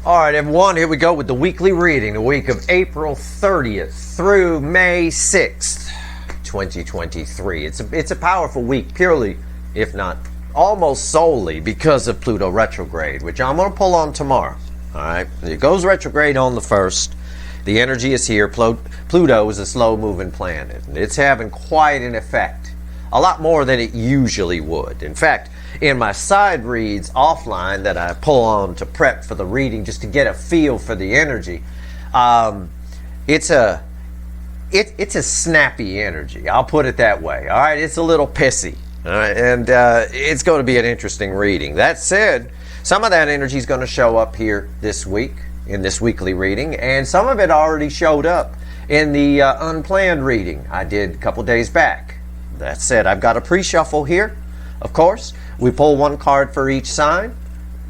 All right, everyone, here we go with the weekly reading, the week of April 30th through May 6th, 2023. It's a powerful week, purely, if not almost solely, because of Pluto retrograde, which I'm going to pull on tomorrow. All right, it goes retrograde on the 1st. The energy is here. Pluto is a slow-moving planet, and it's having quite an effect, a lot more than it usually would. In fact, in my side reads offline that I pull on to prep for the reading just to get a feel for the energy, it's a snappy energy. I'll put it that way. All right, it's a little pissy. All right, and it's going to be an interesting reading. That said, some of that energy is going to show up here this week in this weekly reading, and some of it already showed up in the unplanned reading I did a couple days back. That said, I've got a pre-shuffle here. Of course, we pull one card for each sign,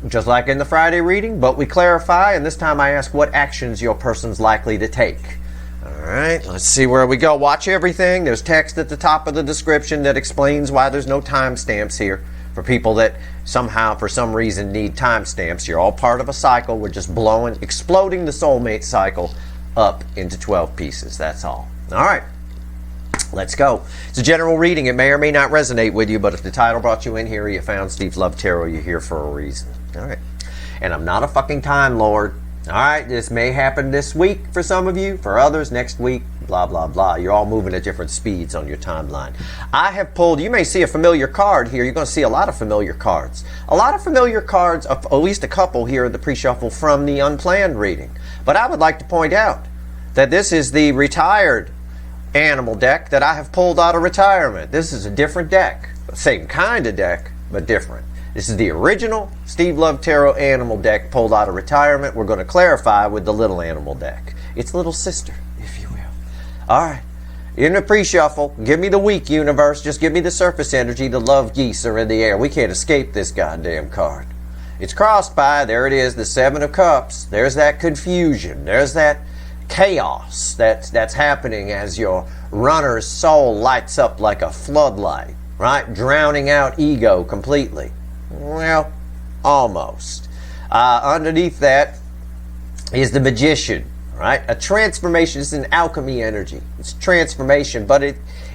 just like in the Friday reading, but we clarify, and this time I ask what actions your person's likely to take. All right, let's see where we go. Watch everything. There's text at the top of the description that explains why there's no timestamps here for people that somehow, for some reason, need timestamps. You're all part of a cycle. We're just exploding the soulmate cycle up into 12 pieces. That's all. All right. Let's go. It's a general reading. It may or may not resonate with you, but if the title brought you in here, you found Steve Love Tarot, you're here for a reason. All right. And I'm not a fucking time lord. All right. This may happen this week for some of you, for others next week, blah, blah, blah. You're all moving at different speeds on your timeline. I have pulled, you may see a familiar card here. You're going to see a lot of familiar cards. A lot of familiar cards, at least a couple here in the pre-shuffle from the unplanned reading. But I would like to point out that this is the retired animal deck that I have pulled out of retirement. This is a different deck. Same kind of deck, but different. This is the original Steve Love Tarot animal deck pulled out of retirement. We're going to clarify with the little animal deck. It's little sister, if you will. All right. In the pre-shuffle, give me the weak universe. Just give me the surface energy. The love geese are in the air. We can't escape this goddamn card. It's crossed by, there it is, the 7 of Cups. There's that confusion. There's that chaos that's happening as your runner's soul lights up like a floodlight, right? Drowning out ego completely. Well, almost. Underneath that is the magician, right? A transformation. It's an alchemy energy. It's transformation, but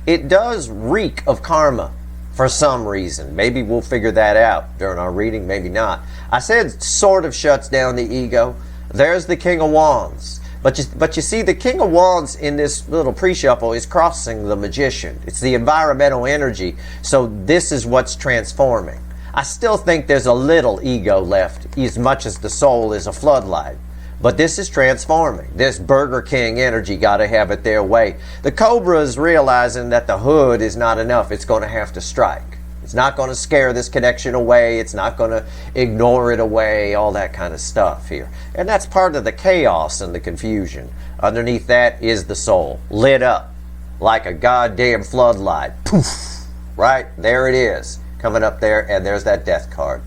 it does reek of karma for some reason. Maybe we'll figure that out during our reading, maybe not. I said sort of shuts down the ego. There's the King of Wands. But you see, the King of Wands in this little pre-shuffle is crossing the magician. It's the environmental energy. So this is what's transforming. I still think there's a little ego left, as much as the soul is a floodlight. But this is transforming. This Burger King energy got to have it their way. The Cobra is realizing that the hood is not enough. It's going to have to strike. It's not going to scare this connection away. It's not going to ignore it away, all that kind of stuff here. And that's part of the chaos and the confusion. Underneath that is the soul, lit up like a goddamn floodlight. Poof! Right? There it is, coming up there, and there's that death card.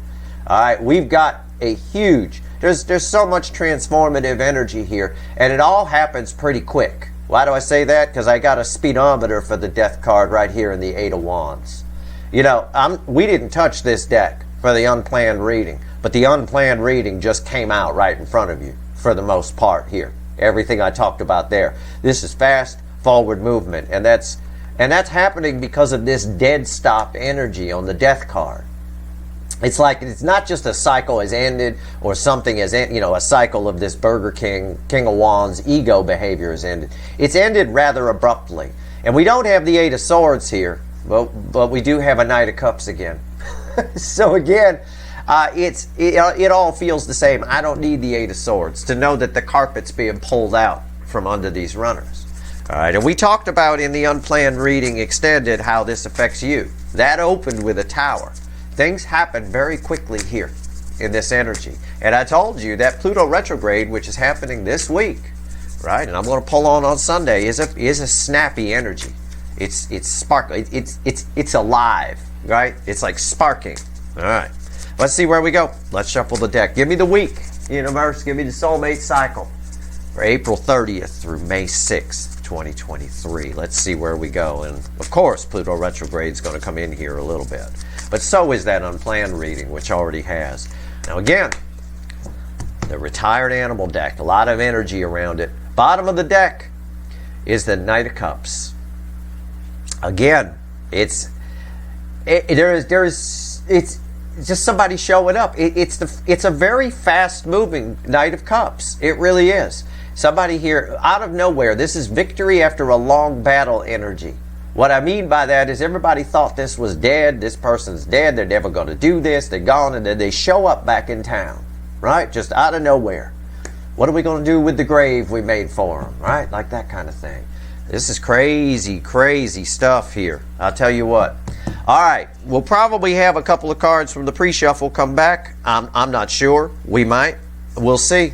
All right, we've got a huge, there's so much transformative energy here, and it all happens pretty quick. Why do I say that? Because I got a speedometer for the death card right here in the 8 of Wands. You know, we didn't touch this deck for the unplanned reading, but the unplanned reading just came out right in front of you for the most part here. Everything I talked about there. This is fast forward movement, and that's happening because of this dead stop energy on the death card. It's like it's not just a cycle has ended or something has ended, you know, a cycle of this Burger King, King of Wands ego behavior has ended. It's ended rather abruptly. And we don't have the 8 of Swords here. But we do have a Knight of Cups again. So again, it all feels the same. I don't need the 8 of Swords to know that the carpet's being pulled out from under these runners. All right, and we talked about in the unplanned reading extended how this affects you. That opened with a Tower. Things happen very quickly here in this energy. And I told you that Pluto retrograde, which is happening this week, right? And I'm going to pull on Sunday, is a snappy energy. It's sparkling. It's alive, right? It's like sparking. All right. Let's see where we go. Let's shuffle the deck. Give me the week, universe. Give me the soulmate cycle for April 30th through May 6th, 2023. Let's see where we go. And of course, Pluto retrograde is going to come in here a little bit. But so is that unplanned reading, which already has. Now again, The retired animal deck. A lot of energy around it. Bottom of the deck is the Knight of Cups. Again, it's just somebody showing up. It's a very fast moving Knight of Cups. It really is. Somebody here out of nowhere. This is victory after a long battle energy. What I mean by that is everybody thought this was dead. This person's dead. They're never going to do this. They're gone, and then they show up back in town, right? Just out of nowhere. What are we going to do with the grave we made for them, right? Like that kind of thing. This is crazy, crazy stuff here. I'll tell you what. All right, we'll probably have a couple of cards from the pre-shuffle come back. I'm not sure. We might. We'll see.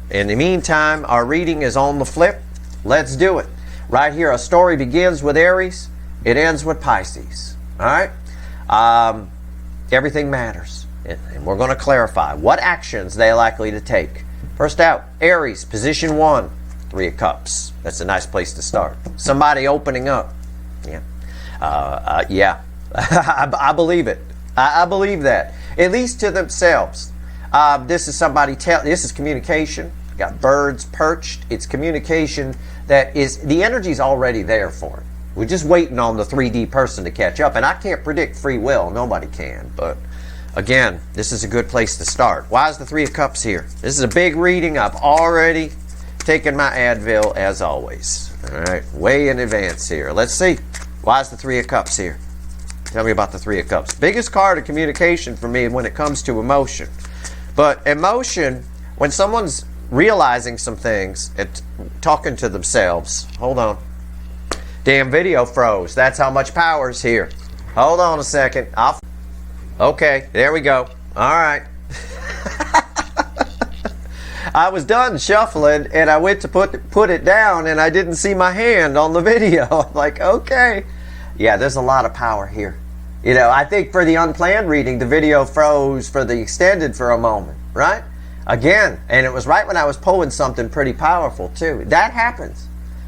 In the meantime, our reading is on the flip. Let's do it. Right here, a story begins with Aries. It ends with Pisces. All right? Everything matters. And we're going to clarify what actions they're likely to take. First out, Aries, position 1, 3 of Cups. That's a nice place to start. Somebody opening up. Yeah. Yeah. I believe it. I believe that. At least to themselves. This is somebody this is communication. Got birds perched. It's communication that is, the energy's already there for it. We're just waiting on the 3D person to catch up. And I can't predict free will. Nobody can. But again, this is a good place to start. Why is the 3 of Cups here? This is a big reading. I've already taken my Advil as always. All right, way in advance here. Let's see. Why is the 3 of Cups here? Tell me about the 3 of Cups. Biggest card of communication for me when it comes to emotion. But emotion, when someone's realizing some things and talking to themselves. Hold on. Damn video froze. That's how much power's here. Hold on a second. Okay, there we go. All right. I was done shuffling and I went to put it down and I didn't see my hand on the video. I'm like, okay. Yeah, there's a lot of power here. You know, I think for the unplanned reading, the video froze for the extended for a moment, right? Again, and it was right when I was pulling something pretty powerful too. That happens.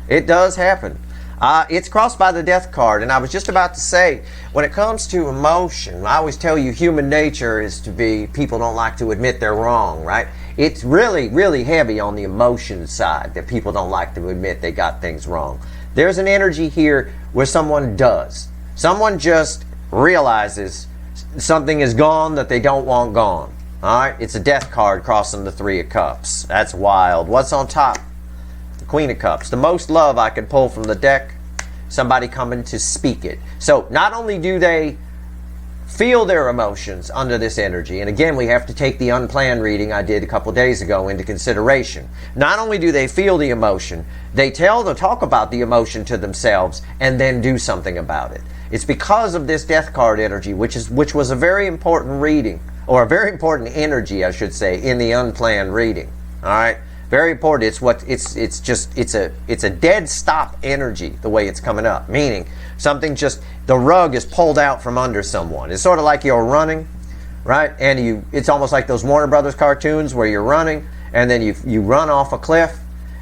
It does happen. It's crossed by the Death card, and I was just about to say, when it comes to emotion, I always tell you human nature is to be, people don't like to admit they're wrong, right? It's really, really heavy on the emotion side that people don't like to admit they got things wrong. There's an energy here where someone does. Someone just realizes something is gone that they don't want gone. All right, it's a Death card crossing the 3 of Cups. That's wild. What's on top? The Queen of Cups. The most love I could pull from the deck, somebody coming to speak it. So not only do they feel their emotions under this energy, and again, we have to take the unplanned reading I did a couple days ago into consideration. Not only do they feel the emotion, they talk about the emotion to themselves and then do something about it. It's because of this Death card energy, which was a very important reading, or a very important energy, I should say, in the unplanned reading. All right, very important. It's a dead stop energy the way it's coming up, meaning something just, the rug is pulled out from under someone. It's sort of like you're running, right? And it's almost like those Warner Brothers cartoons where you're running and then you run off a cliff.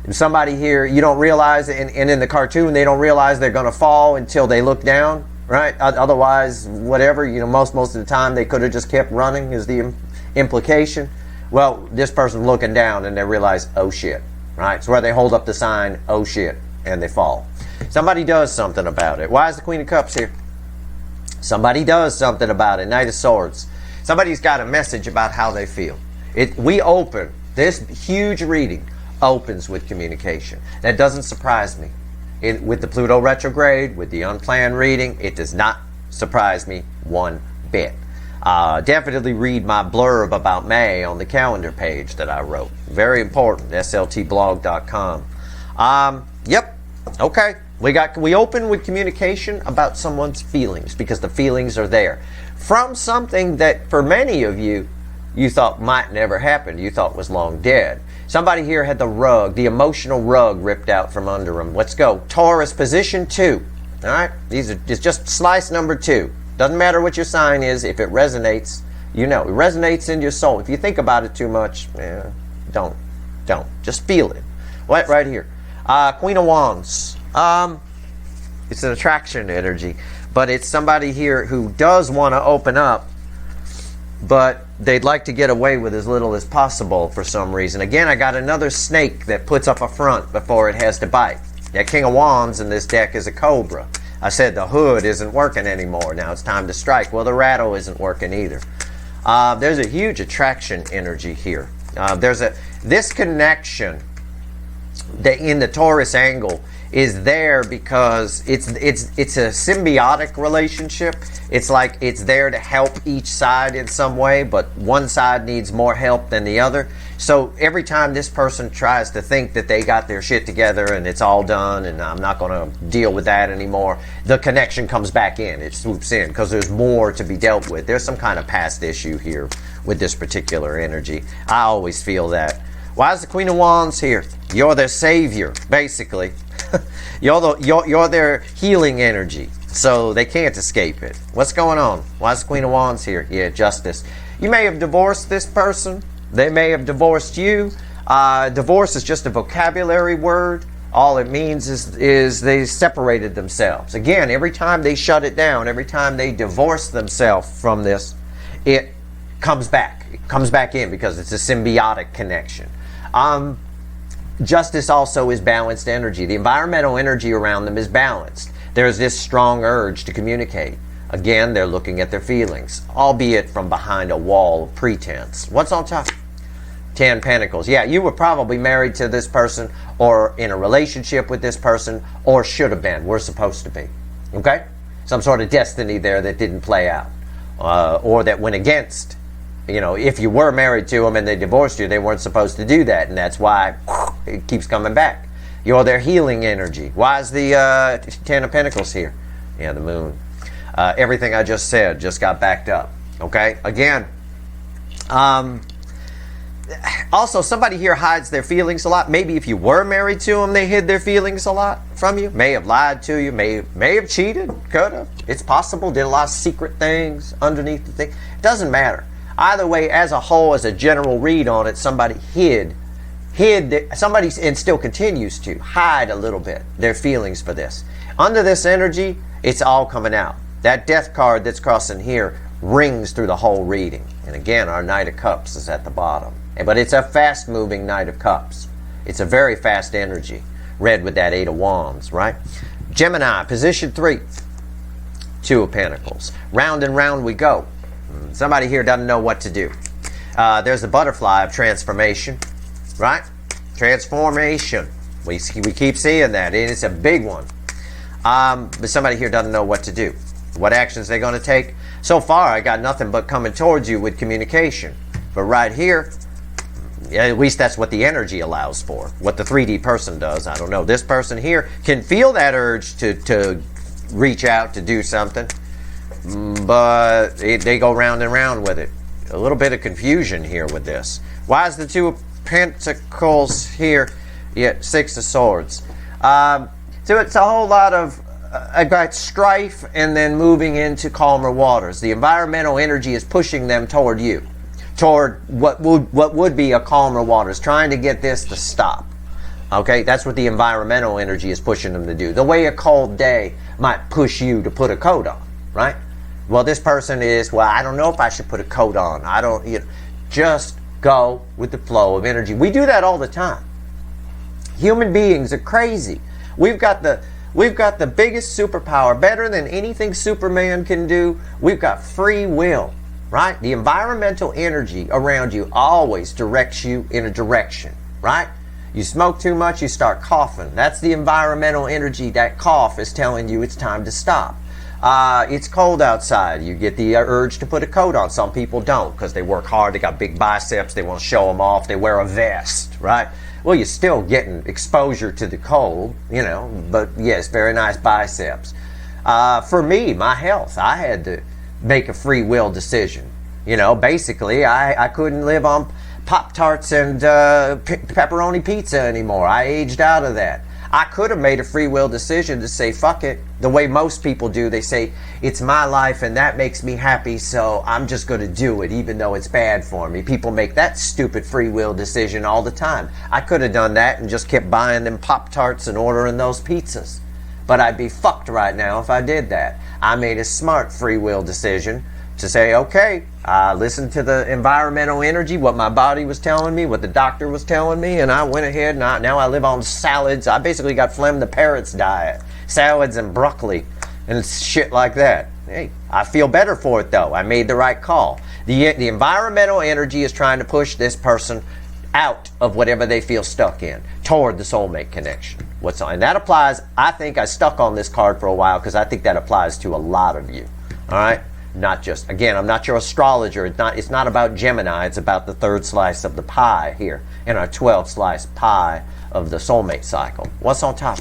And somebody here, you don't realize, and in the cartoon they don't realize they're going to fall until they look down. Right? Otherwise, whatever, you know, most of the time they could have just kept running is the implication. Well, this person's looking down and they realize, oh shit, right? So where they hold up the sign, oh shit, and they fall. Somebody does something about it. Why is the Queen of Cups here? Somebody does something about it. Knight of Swords. Somebody's got a message about how they feel. We open, this huge reading opens with communication. That doesn't surprise me. With the Pluto retrograde, with the unplanned reading, it does not surprise me one bit. Definitely read my blurb about May on the calendar page that I wrote. Very important, sltblog.com. Yep, okay. We open with communication about someone's feelings because the feelings are there. From something that for many of you, you thought might never happen. You thought was long dead. Somebody here had the rug, the emotional rug ripped out from under them. Let's go. Taurus, position 2. All right? It's just slice number 2. Doesn't matter what your sign is. If it resonates, you know. It resonates in your soul. If you think about it too much, don't. Just feel it. Right here. Queen of Wands. It's an attraction energy. But it's somebody here who does want to open up but they'd like to get away with as little as possible for some reason. Again, I got another snake that puts up a front before it has to bite. That King of Wands in this deck is a cobra. I said the hood isn't working anymore. Now it's time to strike. Well, the rattle isn't working either. There's a huge attraction energy here. This connection in the Taurus angle is there because it's a symbiotic relationship. It's like it's there to help each side in some way, but one side needs more help than the other. So every time this person tries to think that they got their shit together and it's all done and I'm not going to deal with that anymore, the connection comes back in. It swoops in because there's more to be dealt with. There's some kind of past issue here with this particular energy. I always feel that. Why is the Queen of Wands here? You're their savior, basically. You're their healing energy, so they can't escape it. What's going on? Why is the Queen of Wands here? Yeah, justice. You may have divorced this person. They may have divorced you. Divorce is just a vocabulary word. All it means is they separated themselves. Again, every time they shut it down, every time they divorce themselves from this, it comes back. It comes back in because it's a symbiotic connection. Justice also is balanced energy. The environmental energy around them is balanced. There's this strong urge to communicate. Again, they're looking at their feelings, albeit from behind a wall of pretense. What's on top? 10 Pentacles. Yeah, you were probably married to this person or in a relationship with this person or should have been. We're supposed to be. Okay? Some sort of destiny there that didn't play out. Or that went against. You know, if you were married to them and they divorced you, they weren't supposed to do that. And that's why it keeps coming back. You're their healing energy. Why is the 10 of Pentacles here? Yeah, the moon. Everything I just said just got backed up. Okay? Again. Also, somebody here hides their feelings a lot. Maybe if you were married to them, they hid their feelings a lot from you. May have lied to you. May have cheated. Could have. It's possible. Did a lot of secret things underneath the thing. It doesn't matter. Either way, as a whole, as a general read on it, somebody somebody and still continues to hide a little bit their feelings for this. Under this energy, it's all coming out. That death card that's crossing here rings through the whole reading. And again, our Knight of Cups is at the bottom. But it's a fast-moving Knight of Cups. It's a very fast energy. Read with that 8 of Wands, right? Gemini, position 3. 2 of Pentacles. Round and round we go. Somebody here doesn't know what to do. There's a butterfly of transformation, right? Transformation. We keep seeing that. It's a big one. But somebody here doesn't know what to do. What actions they're going to take? So far, I got nothing but coming towards you with communication. But right here, at least that's what the energy allows for. What the 3D person does, I don't know. This person here can feel that urge to reach out to do something. But they go round and round with it. A little bit of confusion here with this. Why is the 2 of Pentacles here? Yeah, 6 of Swords. So it's a whole lot of I've got strife and then moving into calmer waters. The environmental energy is pushing them toward you, toward what would be a calmer waters, trying to get this to stop. Okay, that's what the environmental energy is pushing them to do. The way a cold day might push you to put a coat on, right? Well, this person is, well, I don't know if I should put a coat on. I don't, just go with the flow of energy. We do that all the time. Human beings are crazy. We've got the biggest superpower, better than anything Superman can do. We've got free will, right? The environmental energy around you always directs you in a direction, right? You smoke too much, you start coughing. That's the environmental energy. That cough is telling you it's time to stop. It's cold outside. You get the urge to put a coat on. Some people don't because they work hard. They got big biceps. They want to show them off. They wear a vest, right? Well, you're still getting exposure to the cold, but yes, very nice biceps. For me, my health, I had to make a free will decision. Basically, I couldn't live on Pop-Tarts and pepperoni pizza anymore. I aged out of that. I could have made a free will decision to say, fuck it, the way most people do. They say, it's my life and that makes me happy, so I'm just going to do it even though it's bad for me. People make that stupid free will decision all the time. I could have done that and just kept buying them Pop-Tarts and ordering those pizzas. But I'd be fucked right now if I did that. I made a smart free will decision to say, okay, I listened to the environmental energy, what my body was telling me, what the doctor was telling me, and I went ahead and now I live on salads. I basically got Flem the Parrot's diet, salads and broccoli and shit like that. Hey, I feel better for it though. I made the right call. The environmental energy is trying to push this person out of whatever they feel stuck in toward the soulmate connection. And that applies, I think I stuck on this card for a while because I think that applies to a lot of you. All right? Not just, again, I'm not your astrologer. It's not about Gemini. It's about the third slice of the pie here in our 12 slice pie of the soulmate cycle. What's on top?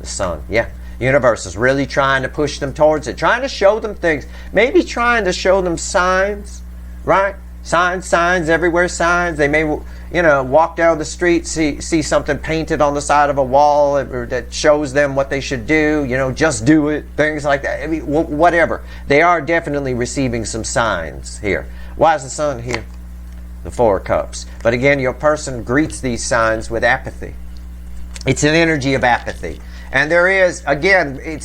The sun. Yeah. Universe is really trying to push them towards it, trying to show them things, maybe trying to show them signs, right? Signs everywhere, signs. They may, walk down the street, see something painted on the side of a wall that shows them what they should do, just do it, things like that. I mean, whatever. They are definitely receiving some signs here. Why is the sun here? The Four of Cups. But again, your person greets these signs with apathy. It's an energy of apathy. And there is, again,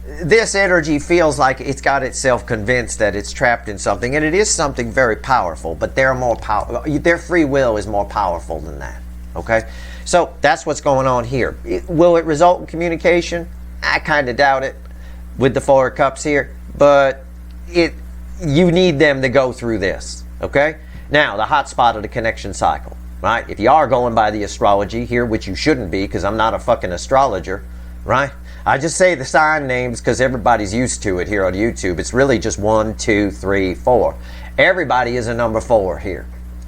this energy feels like it's got itself convinced that it's trapped in something, and it is something very powerful, but their free will is more powerful than that. Okay? So that's what's going on here. Will it result in communication? I kind of doubt it with the Four of Cups here, but you need them to go through this. Okay? Now, the hot spot of the connection cycle. Right? If you are going by the astrology here, which you shouldn't be because I'm not a fucking astrologer, right? I just say the sign names because everybody's used to it here on YouTube. It's really just 1, 2, 3, 4. Everybody is a number 4 here.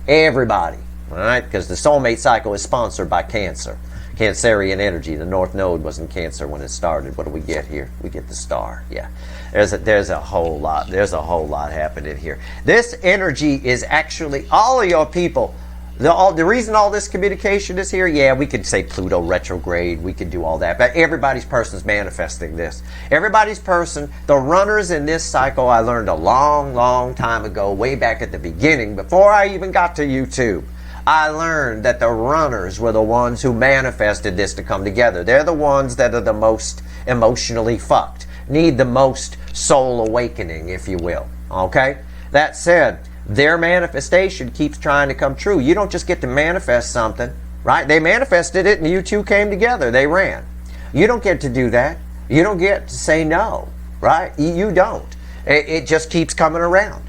Everybody. All right? Because the soulmate cycle is sponsored by Cancer. Cancerian energy. The North Node was in Cancer when it started. What do we get here? We get the star. Yeah. There's a whole lot. There's a whole lot happening here. This energy is actually all of your people. The reason all this communication is here, yeah, we could say Pluto retrograde, we could do all that, but everybody's person is manifesting this. Everybody's person, the runners in this cycle, I learned a long, long time ago, way back at the beginning, before I even got to YouTube. I learned that the runners were the ones who manifested this to come together. They're the ones that are the most emotionally fucked, need the most soul awakening, if you will. Okay? That said, their manifestation keeps trying to come true. You don't just get to manifest something, right? They manifested it and you two came together. They ran. You don't get to do that. You don't get to say no, right? You don't. It just keeps coming around.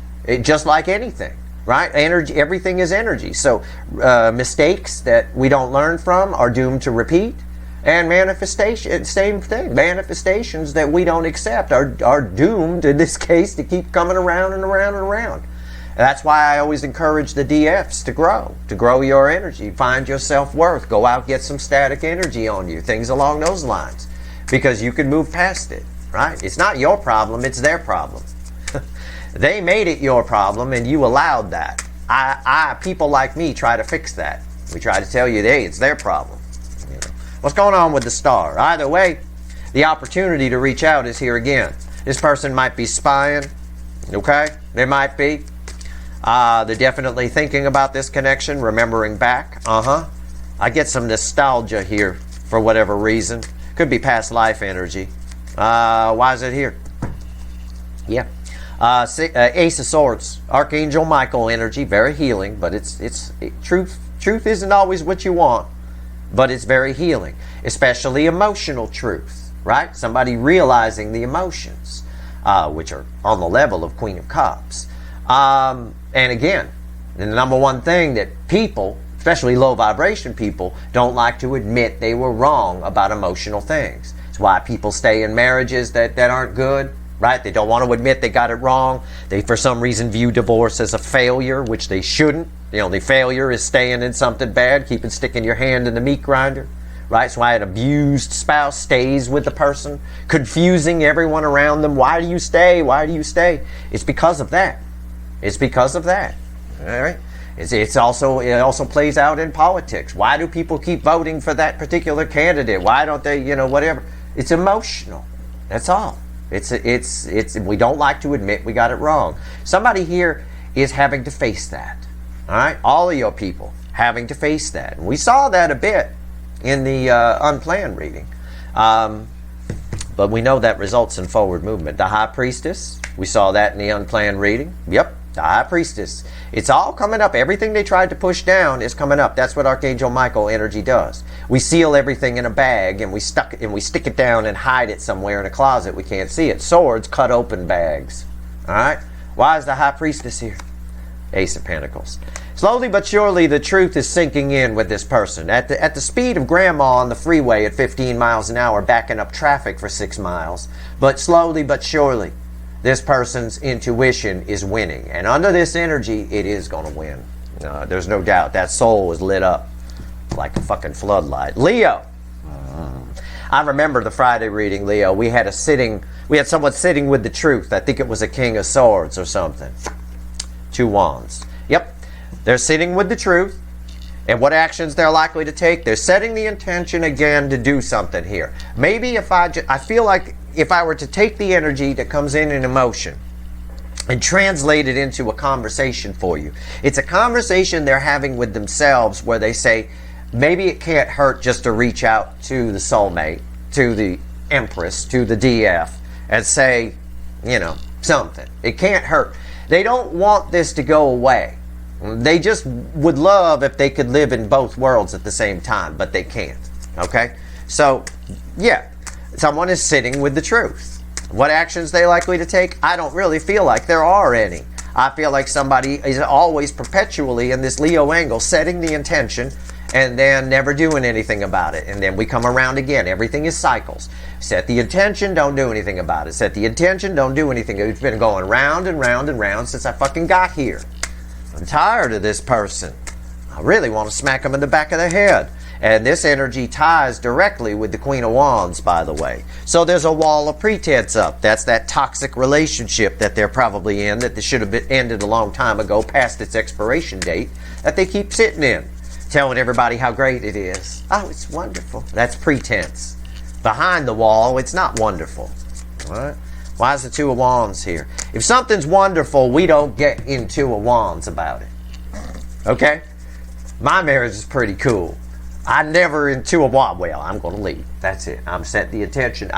Just like anything, right? Energy, everything is energy. So mistakes that we don't learn from are doomed to repeat. And manifestation, same thing. Manifestations that we don't accept are doomed, in this case, to keep coming around and around and around. That's why I always encourage the DFs to grow your energy, find your self-worth, go out, get some static energy on you, things along those lines, because you can move past it, right? It's not your problem, it's their problem. They made it your problem and you allowed that. People like me try to fix that. We try to tell you, hey, it's their problem. What's going on with the star? Either way, the opportunity to reach out is here again. This person might be spying, okay? They might be. They're definitely thinking about this connection, remembering back. I get some nostalgia here for whatever reason. Could be past life energy. Why is it here? Yeah. Ace of Swords, Archangel Michael energy, very healing, but truth isn't always what you want, but it's very healing, especially emotional truth, right? Somebody realizing the emotions, which are on the level of Queen of Cups. And again, the number one thing that people, especially low vibration people, don't like to admit they were wrong about emotional things. It's why people stay in marriages that aren't good, right? They don't want to admit they got it wrong. They, for some reason, view divorce as a failure, which they shouldn't. The only failure is staying in something bad, sticking your hand in the meat grinder, right? That's why an abused spouse stays with the person, confusing everyone around them. Why do you stay? Why do you stay? It's because of that. It's because of that. All right. It also plays out in politics. Why do people keep voting for that particular candidate? Why don't they, whatever? It's emotional. That's all. We don't like to admit we got it wrong. Somebody here is having to face that. All right. All of your people having to face that. And we saw that a bit in the unplanned reading. but we know that results in forward movement. The High Priestess, we saw that in the unplanned reading. Yep, the High Priestess. It's all coming up. Everything they tried to push down is coming up. That's what Archangel Michael energy does. We seal everything in a bag and we stick it down and hide it somewhere in a closet. We can't see it. Swords cut open bags. All right? Why is the High Priestess here? Ace of Pentacles. Slowly but surely, the truth is sinking in with this person. At the speed of grandma on the freeway at 15 miles an hour, backing up traffic for 6 miles. But slowly but surely, this person's intuition is winning. And under this energy, it is going to win. There's no doubt. That soul is lit up like a fucking floodlight. Leo. I remember the Friday reading, Leo. We had someone sitting with the truth. I think it was a King of Swords or something. 2 wands. Yep. They're sitting with the truth. And what actions they're likely to take? They're setting the intention again to do something here. Maybe I feel like if I were to take the energy that comes in emotion and translate it into a conversation for you. It's a conversation they're having with themselves where they say, maybe it can't hurt just to reach out to the soulmate, to the Empress, to the DF, and say, something. It can't hurt. They don't want this to go away. They just would love if they could live in both worlds at the same time, but they can't. Okay? So, yeah, someone is sitting with the truth. What actions they likely to take? I don't really feel like there are any. I feel like somebody is always perpetually in this Leo angle setting the intention and then never doing anything about it. And then we come around again. Everything is cycles. Set the intention, don't do anything about it. Set the intention, don't do anything. It's been going round and round and round since I fucking got here. I'm tired of this person. I really want to smack them in the back of the head. And this energy ties directly with the Queen of Wands, by the way. So there's a wall of pretense up. That's that toxic relationship that they're probably in, that they should have been ended a long time ago, past its expiration date, that they keep sitting in, telling everybody how great it is. Oh, it's wonderful. That's pretense. Behind the wall, it's not wonderful. All right? Why is the Two of Wands here? If something's wonderful, we don't get in Two of Wands about it. Okay? My marriage is pretty cool. I never in Two of Wands. Well, I'm going to leave. That's it. I'm set the intention.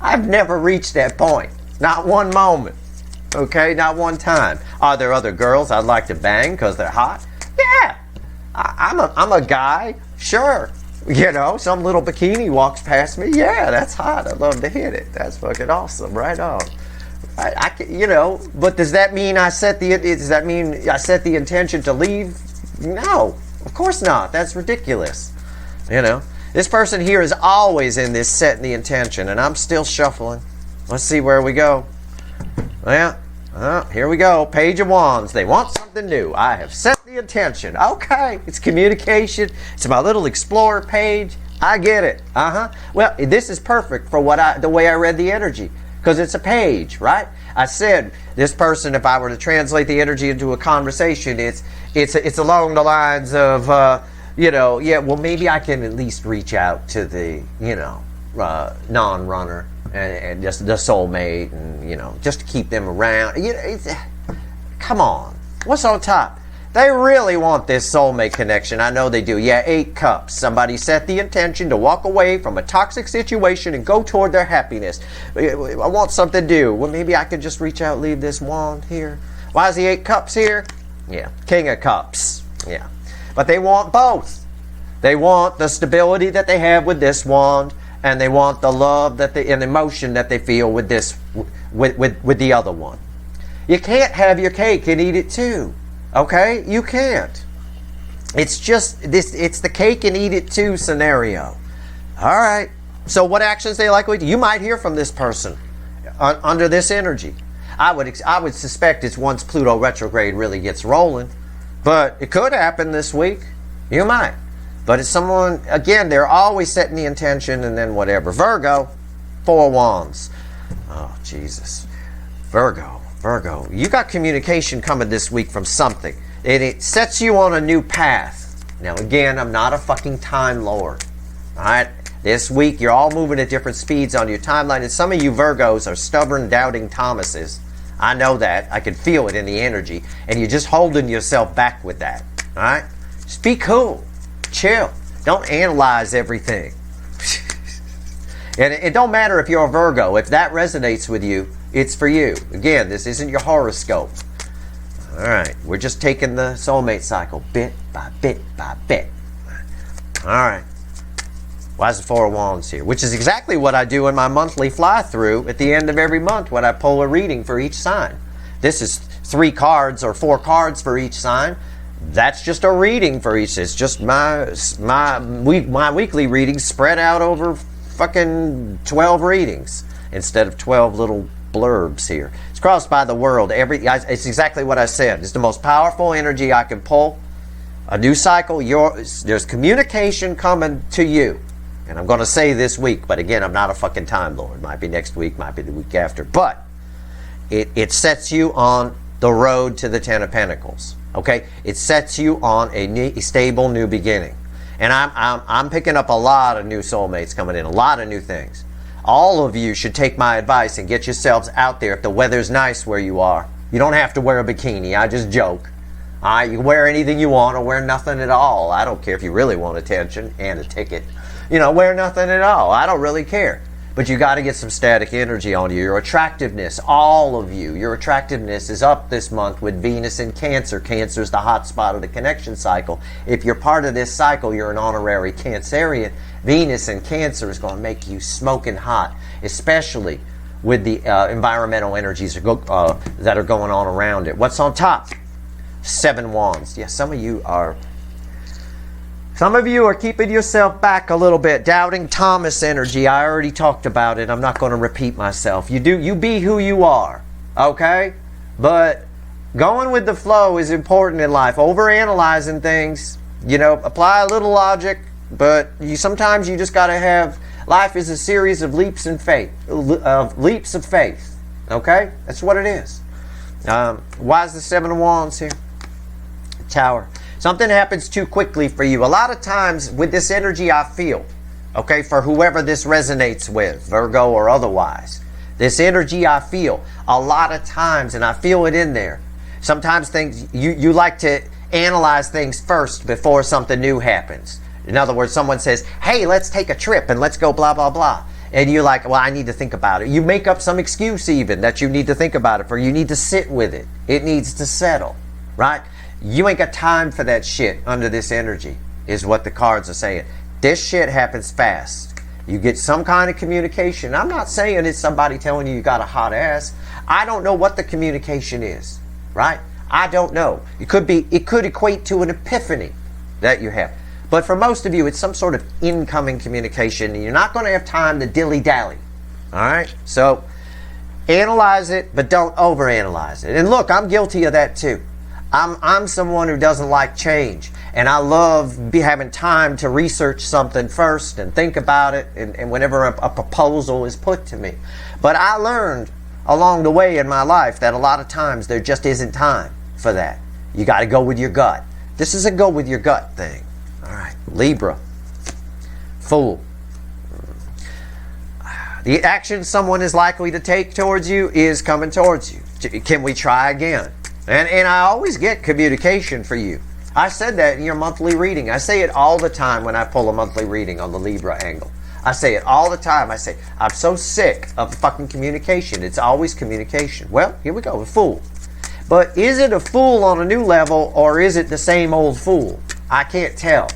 I've never reached that point. Not one moment. Okay? Not one time. Are there other girls I'd like to bang because they're hot? Yeah. I'm a guy. Sure. Some little bikini walks past me. Yeah, that's hot. I'd love to hit it. That's fucking awesome. Right on. But does that mean I set the intention to leave? No, of course not. That's ridiculous. This person here is always in this setting the intention, and I'm still shuffling. Let's see where we go. Yeah. Here we go. Page of Wands. They want something new. I have set the intention. Okay. It's communication. It's my little explorer page. I get it. Well, this is perfect for the way I read the energy. Because it's a page, right? I said, this person, if I were to translate the energy into a conversation, it's along the lines of, well, maybe I can at least reach out to the, non-runner. And just the soulmate, and just to keep them around. Come on, what's on top? They really want this soulmate connection. I know they do. Yeah, 8 cups. Somebody set the intention to walk away from a toxic situation and go toward their happiness. I want something to do. Well, maybe I could just reach out, leave this wand here. Why is the 8 cups here? Yeah, King of Cups. Yeah, but they want both. They want the stability that they have with this wand. And they want the love and emotion that they feel with this, with the other one. You can't have your cake and eat it too. Okay? You can't. It's just this. It's the cake and eat it too scenario. All right. So what actions they likely do? You might hear from this person under this energy. I would suspect it's once Pluto retrograde really gets rolling, but it could happen this week. You might. But it's someone, again, they're always setting the intention and then whatever. Virgo, 4 wands. Oh, Jesus. Virgo. You got communication coming this week from something. And it sets you on a new path. Now, again, I'm not a fucking time lord. All right? This week, you're all moving at different speeds on your timeline. And some of you Virgos are stubborn, doubting Thomases. I know that. I can feel it in the energy. And you're just holding yourself back with that. All right? Just be cool. Chill. Don't analyze everything. And it don't matter if you're a Virgo. If that resonates with you, it's for you. Again, this isn't your horoscope. All right, we're just taking the soulmate cycle bit by bit by bit. All right. Why is the Four of Wands here? Which is exactly what I do in my monthly fly-through at the end of every month when I pull a reading for each sign. This is 3 cards or 4 cards for each sign. That's just a reading for each. It's just my weekly readings spread out over fucking 12 readings instead of 12 little blurbs here. It's crossed by the world. It's exactly what I said. It's the most powerful energy I can pull. A new cycle. There's communication coming to you. And I'm going to say this week, but again, I'm not a fucking Time Lord. Might be next week, might be the week after. But it sets you on the road to the Ten of Pentacles. Okay? It sets you on a stable new beginning. And I'm picking up a lot of new soulmates coming in, a lot of new things. All of you should take my advice and get yourselves out there if the weather's nice where you are. You don't have to wear a bikini. I just joke. You can wear anything you want or wear nothing at all. I don't care if you really want attention and a ticket. Wear nothing at all. I don't really care. But you got to get some static energy on you. Your attractiveness, all of you, your attractiveness is up this month with Venus in Cancer. Cancer is the hot spot of the connection cycle. If you're part of this cycle, you're an honorary Cancerian. Venus in Cancer is going to make you smoking hot, especially with the environmental energies that are going on around it. What's on top? 7 Wands. Yeah, some of you are keeping yourself back a little bit. Doubting Thomas energy. I already talked about it. I'm not going to repeat myself. You be who you are. Okay? But going with the flow is important in life. Overanalyzing things, apply a little logic, but sometimes you just got to have, life is a series of leaps of faith. Okay? That's what it is. Why is the 7 of Wands here? Tower. Something happens too quickly for you. A lot of times with this energy I feel, okay, for whoever this resonates with, Virgo or otherwise, this energy I feel a lot of times, and I feel it in there. Sometimes things, you like to analyze things first before something new happens. In other words, someone says, hey, let's take a trip and let's go blah, blah, blah. And you're like, well, I need to think about it. You make up some excuse even that you need to think about it, or you need to sit with it. It needs to settle, right? You ain't got time for that shit under this energy, is what the cards are saying. This shit happens fast. You get some kind of communication. I'm not saying it's somebody telling you got a hot ass. I don't know what the communication is, right? I don't know. It could equate to an epiphany that you have. But for most of you, it's some sort of incoming communication, and you're not going to have time to dilly-dally. All right? So analyze it, but don't overanalyze it. And look, I'm guilty of that too. I'm someone who doesn't like change, and I love having time to research something first and think about it, and whenever a proposal is put to me. But I learned along the way in my life that a lot of times there just isn't time for that. You got to go with your gut. This is a go with your gut thing. All right, Libra, Fool. The action someone is likely to take towards you is coming towards you. Can we try again? And I always get communication for you. I said that in your monthly reading. I say it all the time when I pull a monthly reading on the Libra angle. I say it all the time. I say, I'm so sick of fucking communication. It's always communication. Well, here we go, a fool. But is it a fool on a new level, or is it the same old fool? I can't tell.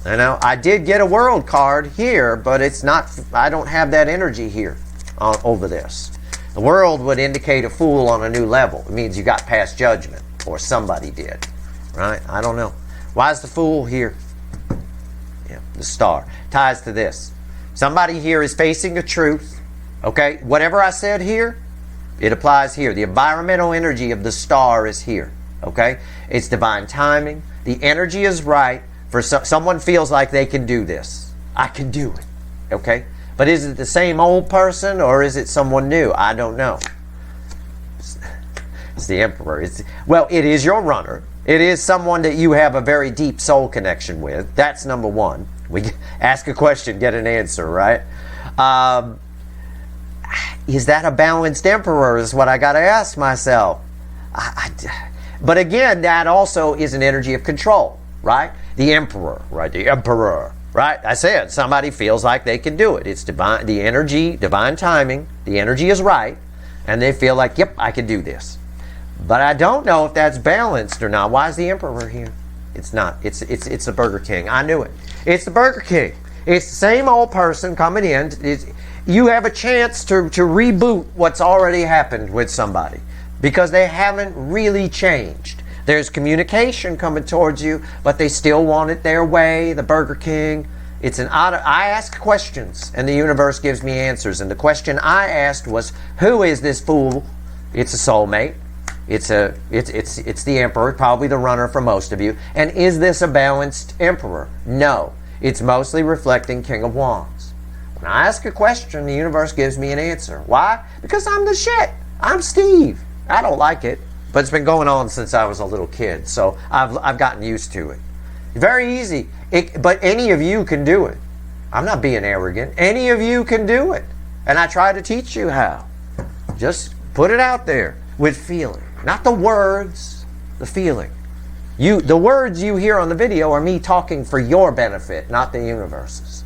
I did get a world card here, but it's not, I don't have that energy here over this. The world would indicate a fool on a new level. It means you got past judgment, or somebody did, right? I don't know. Why is the fool here? Yeah, the star. Ties to this. Somebody here is facing a truth, okay? Whatever I said here, it applies here. The environmental energy of the star is here, okay? It's divine timing. The energy is right. For someone feels like they can do this. I can do it, okay? But is it the same old person, or is it someone new? I don't know. It's the Emperor. Well, it is your runner. It is someone that you have a very deep soul connection with. That's number one. We ask a question, get an answer, right? Is that a balanced Emperor is what I got to ask myself. But again, that also is an energy of control, right? the emperor, right? The emperor, right? I said somebody feels like they can do it. It's divine, the energy, divine timing. The energy is right, and they feel like, yep, I can do this. But I don't know if that's balanced or not. Why is the emperor here? It's not. It's the Burger King. I knew it. It's the Burger King. It's the same old person coming in. You have a chance to reboot what's already happened with somebody because they haven't really changed. There's communication coming towards you, but they still want it their way, the Burger King. I ask questions, and the universe gives me answers. And the question I asked was, who is this fool? It's a soulmate. It's the emperor, probably the runner for most of you. And is this a balanced emperor? No. It's mostly reflecting King of Wands. When I ask a question, the universe gives me an answer. Why? Because I'm the shit. I'm Steve. I don't like it, but it's been going on since I was a little kid, so I've gotten used to it. Very easy, but any of you can do it. I'm not being arrogant. Any of you can do it, and I try to teach you how. Just put it out there with feeling, not the words, the feeling. The words you hear on the video are me talking for your benefit, not the universe's.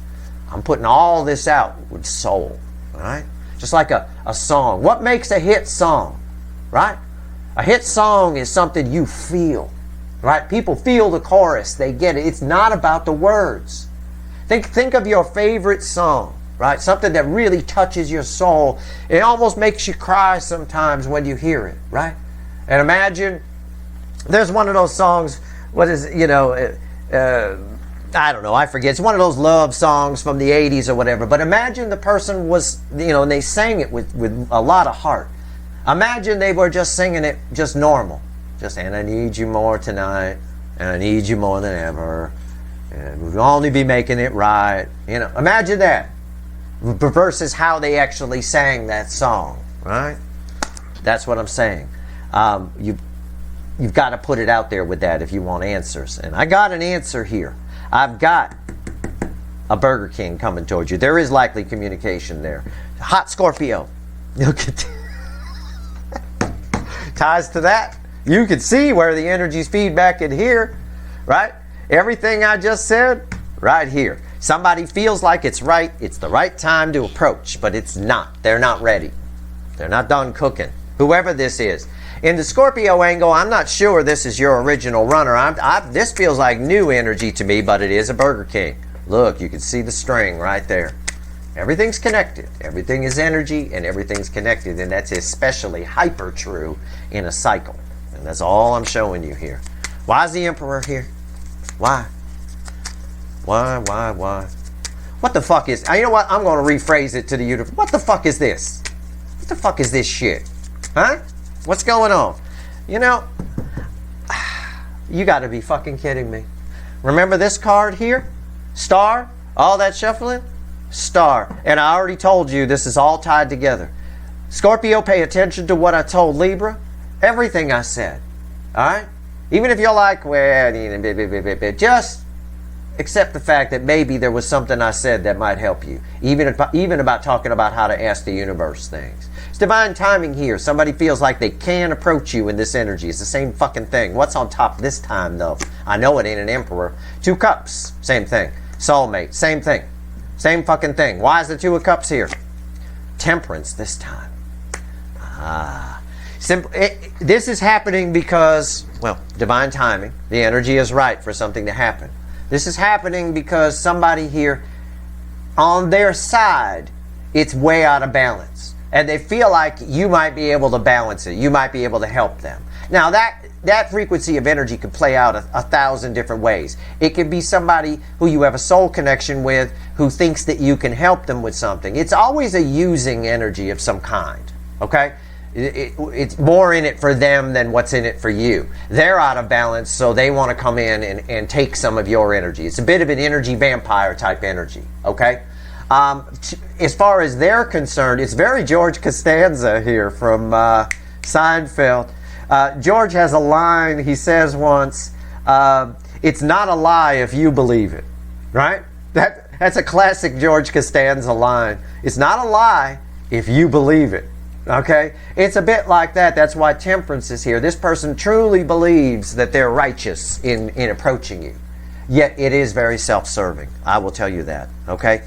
I'm putting all this out with soul, all right? Just like a song. What makes a hit song, right? A hit song is something you feel, right? People feel the chorus. They get it. It's not about the words. Think of your favorite song, right? Something that really touches your soul. It almost makes you cry sometimes when you hear it, right? And imagine there's one of those songs, what is it, I don't know, I forget. It's one of those love songs from the 80s or whatever. But imagine the person was, and they sang it with a lot of heart. Imagine they were just singing it just normal. Just, and I need you more tonight, and I need you more than ever, and we'll only be making it right. Imagine that versus how they actually sang that song, right? That's what I'm saying. You've got to put it out there with that if you want answers. And I got an answer here. I've got a Burger King coming towards you. There is likely communication there. Hot Scorpio. Look at ties to that. You can see where the energy's feedback in here, right? Everything I just said, right here. Somebody feels like it's right. It's the right time to approach, but it's not. They're not ready. They're not done cooking. Whoever this is. In the Scorpio angle, I'm not sure this is your original runner. This feels like new energy to me, but it is a Burger King. Look, you can see the string right there. Everything's connected. Everything is energy, and everything's connected, and that's especially hyper true in a cycle. And that's all I'm showing you here. Why is the Emperor here? Why? Why? What the fuck is... You know what? I'm going to rephrase it to the universe. What the fuck is this? What the fuck is this shit? Huh? What's going on? You got to be fucking kidding me. Remember this card here? Star? All that shuffling? Star. And I already told you this is all tied together. Scorpio, pay attention to what I told Libra. Everything I said. Alright? Even if you're like, well, just accept the fact that maybe there was something I said that might help you. Even about talking about how to ask the universe things. It's divine timing here. Somebody feels like they can approach you in this energy. It's the same fucking thing. What's on top this time, though? I know it ain't an Emperor. 2 Cups. Same thing. Soulmate. Same thing. Same fucking thing. Why is the 2 of Cups here? Temperance this time. This is happening because, well, divine timing. The energy is right for something to happen. This is happening because somebody here, on their side, it's way out of balance. And they feel like you might be able to balance it. You might be able to help them. Now, that frequency of energy can play out 1,000 different ways. It could be somebody who you have a soul connection with who thinks that you can help them with something. It's always a using energy of some kind, okay? It's more in it for them than what's in it for you. They're out of balance, so they want to come in and take some of your energy. It's a bit of an energy vampire type energy, okay? As far as they're concerned, it's very George Costanza here from Seinfeld. George has a line he says once, it's not a lie if you believe it, right? That's a classic George Costanza line. It's not a lie if you believe it, okay? It's a bit like that. That's why temperance is here. This person truly believes that they're righteous in approaching you. Yet it is very self-serving. I will tell you that. Okay.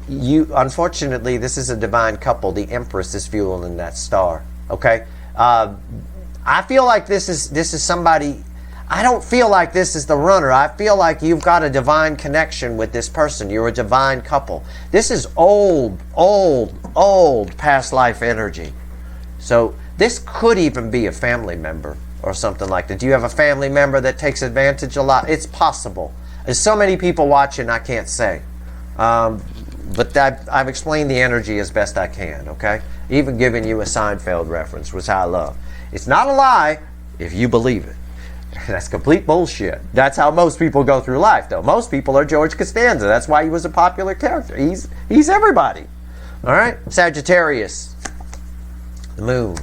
Unfortunately, this is a divine couple. The Empress is fueling that star. Okay. I feel like this is somebody. I don't feel like this is the runner. I feel like you've got a divine connection with this person. You're a divine couple. This is old past life energy. So this could even be a family member or something like that. Do you have a family member that takes advantage a lot? It's possible. There's so many people watching, I can't say. But I've explained the energy as best I can, okay? Even giving you a Seinfeld reference, which I love. It's not a lie if you believe it. That's complete bullshit. That's how most people go through life, though. Most people are George Costanza. That's why he was a popular character. He's everybody. All right? Sagittarius. The moon.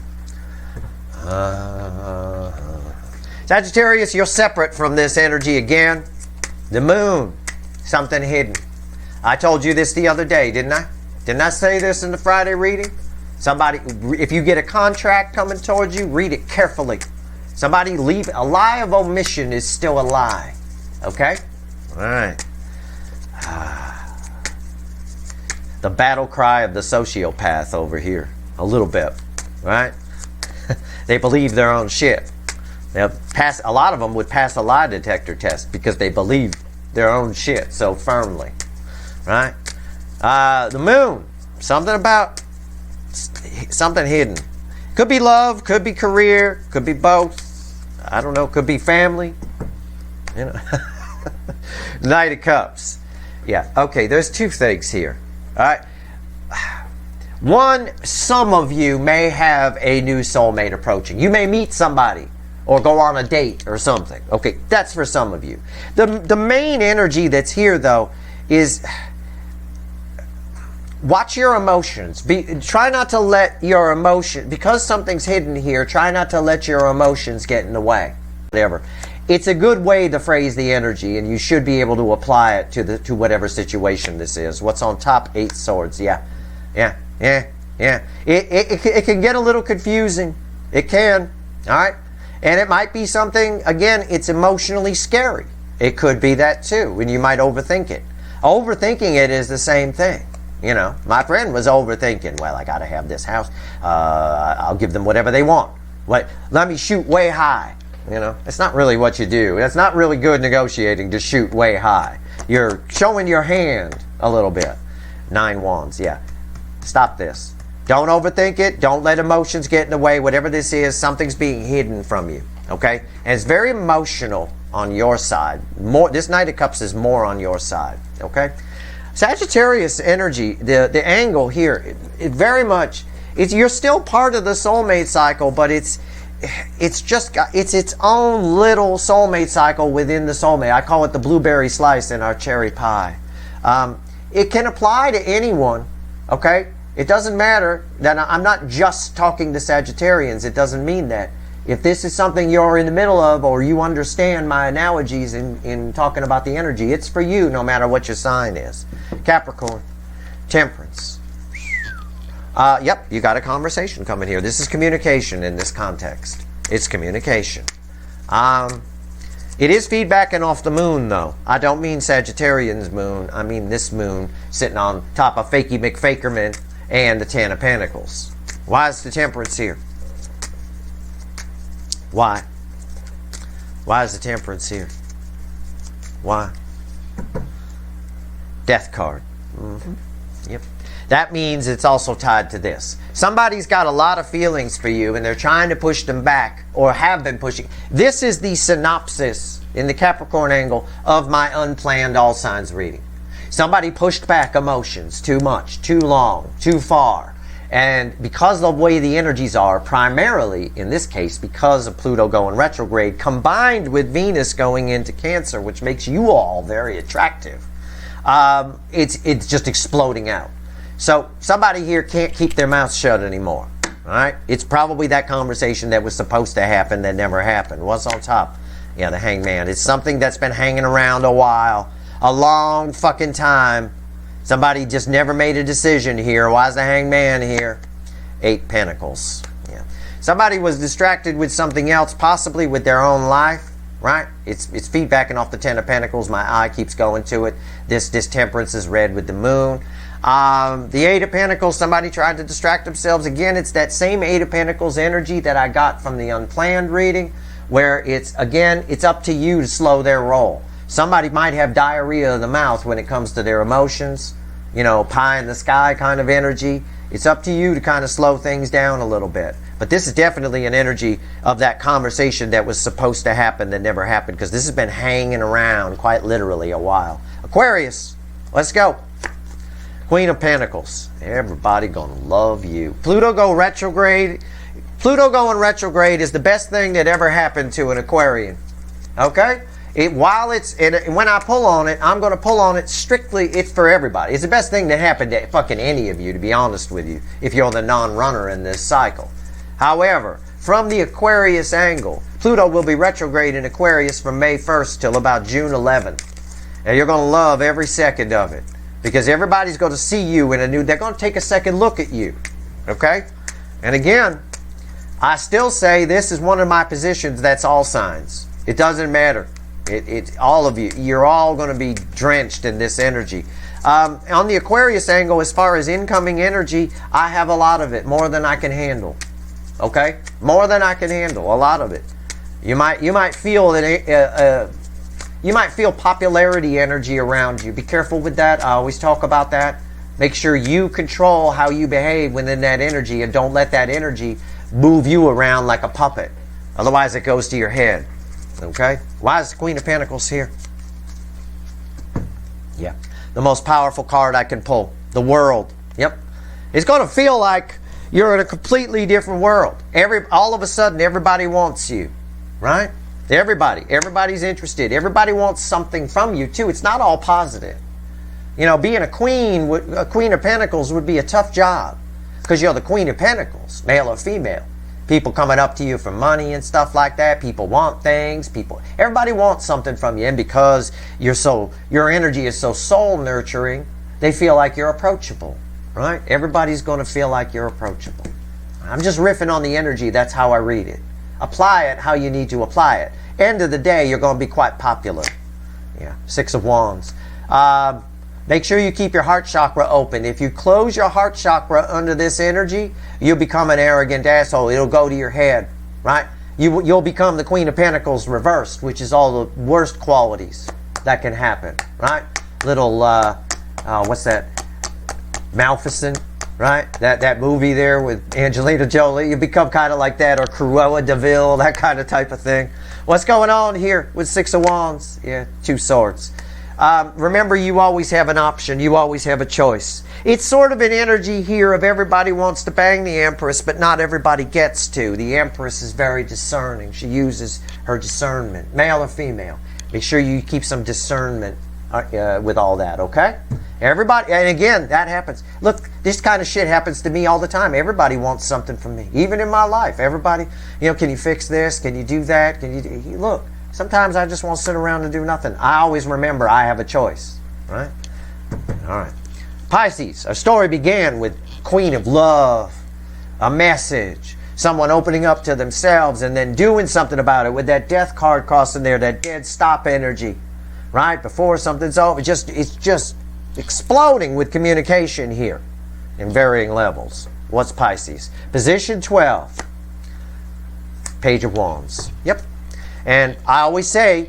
Sagittarius, you're separate from this energy again. The moon. Something hidden. I told you this the other day, didn't I? Didn't I say this in the Friday reading? Somebody, if you get a contract coming towards you, read it carefully. Somebody leave. A lie of omission is still a lie. Okay? All right. The battle cry of the sociopath over here. A little bit. Right? They believe their own shit. A lot of them would pass a lie detector test because they believe their own shit so firmly. Right? The moon. Something about something hidden. Could be love, could be career, could be both. I don't know, could be family. You know. Knight of Cups. Yeah, okay, there's two things here. All right. One, some of you may have a new soulmate approaching. You may meet somebody or go on a date or something. Okay, that's for some of you. The main energy that's here, though, is watch your emotions. Try not to let your emotion, because something's hidden here, try not to let your emotions get in the way. Whatever. It's a good way to phrase the energy, and you should be able to apply it to whatever situation this is. What's on top? 8 swords. Yeah. It can get a little confusing. It can. All right? And it might be something, again, it's emotionally scary. It could be that too, and you might overthink it. Overthinking it is the same thing. You know, my friend was overthinking, well, I got to have this house. I'll give them whatever they want. Let me shoot way high. You know, it's not really what you do. It's not really good negotiating to shoot way high. You're showing your hand a little bit. 9 wands, yeah. Stop this. Don't overthink it. Don't let emotions get in the way. Whatever this is, something's being hidden from you. Okay? And it's very emotional on your side. This Knight of Cups is more on your side. Okay? Sagittarius energy, the angle here, it very much, you're still part of the soulmate cycle, but it's its own little soulmate cycle within the soulmate. I call it the blueberry slice in our cherry pie. It can apply to anyone, okay? It doesn't matter that I'm not just talking to Sagittarians. It doesn't mean that. If this is something you're in the middle of, or you understand my analogies in talking about the energy, it's for you no matter what your sign is. Capricorn, Temperance. Yep, you got a conversation coming here. This is communication in this context. It's communication. It is feedbacking off the moon, though. I don't mean Sagittarian's moon. I mean this moon sitting on top of Fakey McFakerman and the 10 of Pentacles. Why is the Temperance here? Why? Why is the Temperance here? Why? Death card. Mm-hmm. Yep. That means it's also tied to this. Somebody's got a lot of feelings for you and they're trying to push them back, or have been pushing. This is the synopsis in the Capricorn angle of my unplanned all signs reading. Somebody pushed back emotions too much, too long, too far. And because of the way the energies are, primarily in this case because of Pluto going retrograde, combined with Venus going into Cancer, which makes you all very attractive, it's just exploding out. So somebody here can't keep their mouth shut anymore. All right? It's probably that conversation that was supposed to happen that never happened. What's on top? Yeah, the Hangman. It's something that's been hanging around a while, a long fucking time. Somebody just never made a decision here. Why is the Hangman here? 8 Pentacles. Yeah. Somebody was distracted with something else, possibly with their own life. right? It's feedbacking off the Ten of Pentacles. My eye keeps going to it. This Temperance is red with the moon. The Eight of Pentacles, somebody tried to distract themselves. Again, it's that same Eight of Pentacles energy that I got from the unplanned reading, where it's up to you to slow their roll. Somebody might have diarrhea of the mouth when it comes to their emotions, you know, pie in the sky kind of energy. It's up to you to kind of slow things down a little bit. But this is definitely an energy of that conversation that was supposed to happen that never happened, because this has been hanging around quite literally a while. Aquarius, let's go. Queen of Pentacles. Everybody gonna love you. Pluto go retrograde. Pluto going retrograde is the best thing that ever happened to an Aquarian. Okay? When I pull on it, I'm going to pull on it strictly, it's for everybody. It's the best thing that happened to fucking any of you, to be honest with you, if you're the non-runner in this cycle. However, from the Aquarius angle, Pluto will be retrograde in Aquarius from May 1st till about June 11th. And you're going to love every second of it, because everybody's going to see you in a new, they're going to take a second look at you. Okay? And again, I still say this is one of my positions that's all signs. It doesn't matter. It's all of you. You're all going to be drenched in this energy. On the Aquarius angle, as far as incoming energy, I have a lot of it, more than I can handle. Okay? More than I can handle, a lot of it. You might feel that you might feel popularity energy around you. Be careful with that. I always talk about that. Make sure you control how you behave within that energy, and don't let that energy move you around like a puppet. Otherwise, it goes to your head. Okay? Why is the Queen of Pentacles here? Yeah. The most powerful card I can pull. The world. Yep. It's going to feel like you're in a completely different world. All of a sudden, everybody wants you. Right? Everybody's interested. Everybody wants something from you, too. It's not all positive. You know, being a Queen of Pentacles would be a tough job, because you're the Queen of Pentacles, male or female. People coming up to you for money and stuff like that. People want things. Everybody wants something from you. And because your energy is so soul nurturing, they feel like you're approachable. Right? Everybody's going to feel like you're approachable. I'm just riffing on the energy. That's how I read it. Apply it how you need to apply it. End of the day, you're going to be quite popular. Yeah. Six of Wands. Make sure you keep your heart chakra open. If you close your heart chakra under this energy, you'll become an arrogant asshole. It'll go to your head, right? You'll become the Queen of Pentacles reversed, which is all the worst qualities that can happen, right? Little, what's that? Maleficent, right? That movie there with Angelina Jolie. You become kind of like that, or Cruella de Vil, that kind of type of thing. What's going on here with Six of Wands? Yeah, Two Swords. Remember, you always have an option. You always have a choice. It's sort of an energy here of everybody wants to bang the Empress, but not everybody gets to. The Empress is very discerning. She uses her discernment, male or female. Make sure you keep some discernment with all that, okay? Everybody, and again, that happens. Look, this kind of shit happens to me all the time. Everybody wants something from me, even in my life. Everybody, can you fix this? Can you do that? Look. Sometimes I just want to sit around and do nothing. I always remember I have a choice, right? All right. Pisces, our story began with Queen of Love, a message, someone opening up to themselves and then doing something about it with that Death card crossing there, that dead stop energy, right? Before something's over, it's just exploding with communication here in varying levels. What's Pisces? Position 12, Page of Wands. Yep. And I always say,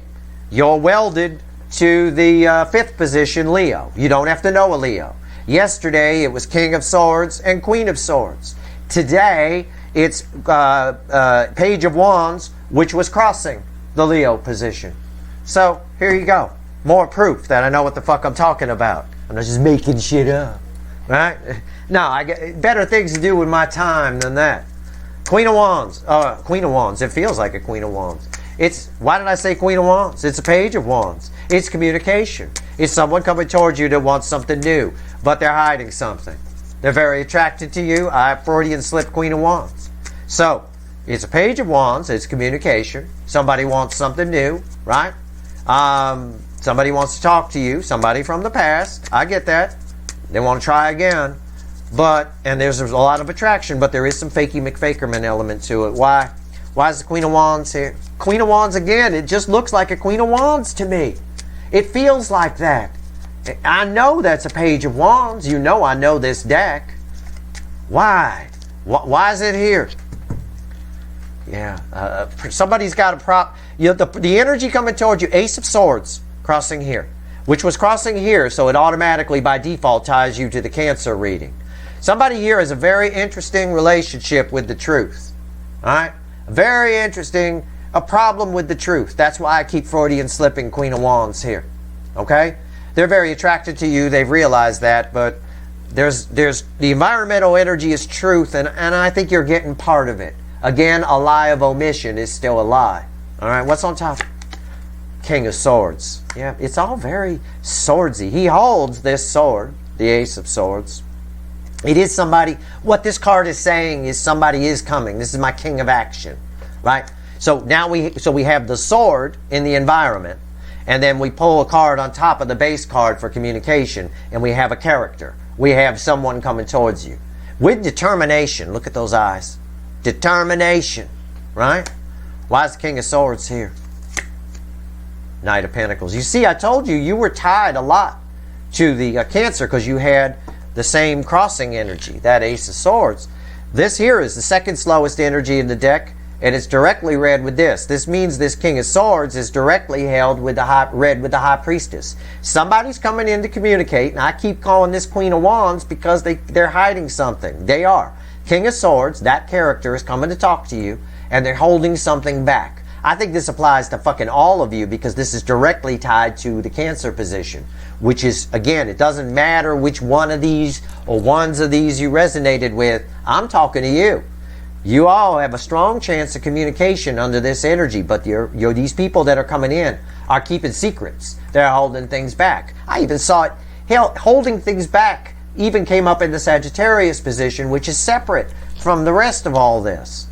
you're welded to the fifth position, Leo. You don't have to know a Leo. Yesterday, it was King of Swords and Queen of Swords. Today, it's Page of Wands, which was crossing the Leo position. So, here you go. More proof that I know what the fuck I'm talking about. I'm not just making shit up. Right? No, I get better things to do with my time than that. Queen of Wands. Queen of Wands. It feels like a Queen of Wands. Why did I say Queen of Wands? It's a Page of Wands. It's communication. It's someone coming towards you that wants something new, but they're hiding something. They're very attracted to you. I Freudian slip Queen of Wands. So, it's a Page of Wands. It's communication. Somebody wants something new, right? Somebody wants to talk to you. Somebody from the past. I get that. They want to try again. And there's a lot of attraction, but there is some fakey McFakerman element to it. Why? Why is the Queen of Wands here? Queen of Wands again, it just looks like a Queen of Wands to me. It feels like that. I know that's a Page of Wands. You know I know this deck. Why? Why is it here? Yeah, somebody's got a prop. You know, the energy coming towards you, Ace of Swords, crossing here, which was crossing here, so it automatically by default ties you to the Cancer reading. Somebody here has a very interesting relationship with the truth. All right? Very interesting, a problem with the truth. That's why I keep Freudian slipping Queen of Wands here. Okay? They're very attracted to you. They've realized that, but there's the environmental energy is truth, and I think you're getting part of it. Again, a lie of omission is still a lie. All right, what's on top? King of Swords. Yeah, it's all very swordsy. He holds this sword, the Ace of Swords. It is somebody, what this card is saying is somebody is coming. This is my King of Action, right? So now we have the sword in the environment, and then we pull a card on top of the base card for communication, and we have a character. We have someone coming towards you. With determination, look at those eyes. Determination, right? Why is the King of Swords here? Knight of Pentacles. You see, I told you, you were tied a lot to the Cancer because you had the same crossing energy, that Ace of Swords. This here is the second slowest energy in the deck, and it's directly read with this. This means this King of Swords is directly held with the read with the High Priestess. Somebody's coming in to communicate, and I keep calling this Queen of Wands because they're hiding something. They are. King of Swords, that character is coming to talk to you, and they're holding something back. I think this applies to fucking all of you because this is directly tied to the Cancer position, which is, again, it doesn't matter which one of these or ones of these you resonated with. I'm talking to you. You all have a strong chance of communication under this energy, but these people that are coming in are keeping secrets. They're holding things back. I even saw it, hell, holding things back even came up in the Sagittarius position, which is separate from the rest of all this